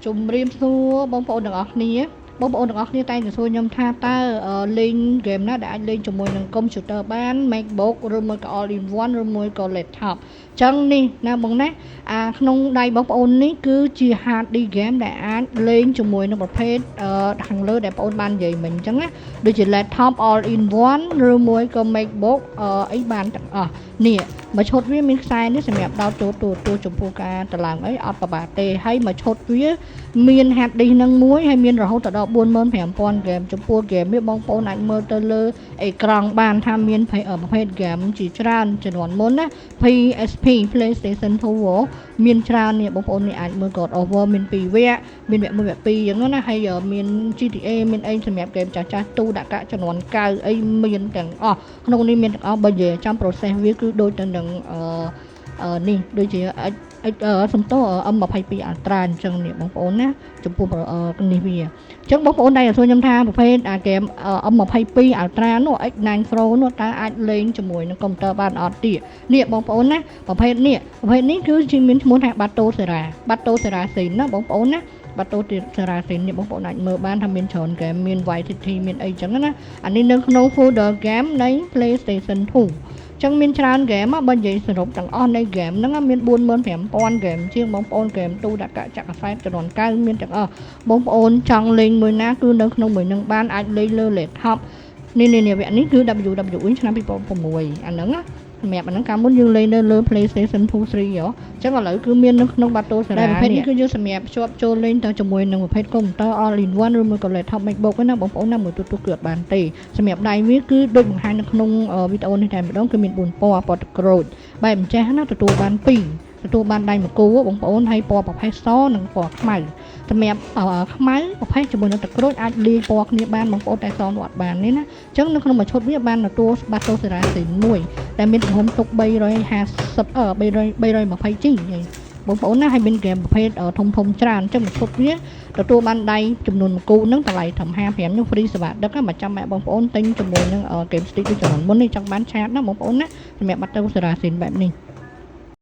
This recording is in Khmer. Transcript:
ជំរាបសួរបងប្អូនទាំងអស់គ្នាបងប្អូនទាំងអស់គ្នាតែងតែសួរខ្ញុំថាតើលេង game ណាដែលអាចលេងជាមួយនឹង computer បាន MacBook ឬមួយក៏ all in one ឬមួយក៏ laptop ចឹងនេះណាបងណាក្នុងដៃបងប្អូននេះគឺជា hard disk game ដែលអាចលេងជាមួយនឹងប្រភេទខាងលើដែលបងប្អូនបាននិយាយមិញអញ្ចឹងណាដូចជា laptop all in one ឬមួយក៏ MacBook អីបានទាំងអស់នេះមួយឈុតវាមានខ្សែនេះសម្រាប់ដោតទូចំពោះការតម្លើងអីអត់ប្របាទេហើយមួយឈុតវាមាន hard disk នឹងមួយហើយមានរហូតដល់ 45,000 game ចំពោះ game វាបងប្អូនអាចមើលទៅលើអេក្រង់បានថាមានប្រភេទ game ជាច្រើនជំនាន់មុនណា PSP PlayStation 2មានច្រើននេះបងប្អូននេះអាចមើល God of War មាន2វគ្គមានវគ្គ1វគ្គ2អញ្ចឹងណាហើយមាន GTA មានអីសម្រាប់ game ចាស់ទូដាក់កាក់ជំនាន់9អីមានទាំងអស់ក្នុងនេះមានទាំងអស់បើនិយាយចាំ process វាគឺដូចទៅនឹងនេះដូចជាសំទោM22 Ultra អញ្ចឹងនេះបងប្អូនណាចំពោះនេះវាអញ្ចឹងបងប្អូនតែសួរខ្ញុំថាប្រភេទហ្គេម M22 Ultra នោះ X9 Pro នោះតើអាចលេងជាមួយនឹងកុំព្យូទ័របានអត់ទៀតនេះបងប្អូនណាប្រភេទនេះគឺជាមានឈ្មោះថា Battle Serafin ណាបងប្អូនណាBattle Serafin នេះបងប្អូនអាចមើលបានថាមានច្រើនហ្គេមមាន Vice City មានអីចឹងណាអានេះនៅក្នុង folder game នៃ PlayStation 2ចឹងមានច្រើនហ្គេមបើនិយាយសរុបទាំងអស់នៃហ្គេមហ្នឹងមាន 45,000 ហ្គេមជាងបងប្អូនហ្គេមទូដាក់កាក់ចាក់កាសែតចំនួន9មានទាំងអស់បងប្អូនចង់លេងមួយណាគឺនៅក្នុងមួយនឹងបានអាចលេងលើ laptop នេះវគ្គនេះគឺ WWE ឆ្នាំ2006អាហ្នឹងសម្រាប់អាហ្នឹងកាលមុនយើងលេងនៅលើ PlayStation 2 3ហ៎អញ្ចឹងឥឡូវគឺមាននៅក្នុង Battle Serafin ប្រភេទនេះគឺយើងសម្រាប់ភ្ជាប់ចូលលេងទៅជាមួយនឹងប្រភេទកុំព្យូទ័រ all in one ឬមួយក៏ laptop MacBook ណាបងប្អូនណាមួយទូគឺអត់បានទេសម្រាប់ដៃវាគឺដូចបង្ហាញនៅក្នុងវីដេអូនេះតែម្ដងគឺមាន4ពណ៌ពណ៌ក្រូចបែបម្ចាស់ណាទទួលបាន2ទទួលបានដៃមួយគូបងប្អូនហើយពណ៌ប្រផេះសនិងពណ៌ខ្មៅសម្រាប់ខ្មៅប្រផេះជាមួយនឹងទឹកក្រូចអាចលាយពណ៌គ្នាបានបងប្អូនតែសអត់បាននេះណាអញ្ចឹងនៅក្នុងមួយឈុតវាបានទទួល Battle Serafin មួយតែមានទំហំទុក320G បងប្អូនណាហើយមានហ្គេមប្រភេទធំច្រើនអញ្ចឹងមួយឈុតវាទទួលបានដៃចំនួន1គូហ្នឹងតម្លៃត្រឹម55នោះ free សេវាដឹកមកចាំបងប្អូនទិញជាមួយនឹង game stick ដូចចំនួនមុននេះចង់បានឆាតណាបងប្អូនណាសម្រាប់ Battle Serafin បែបនេះ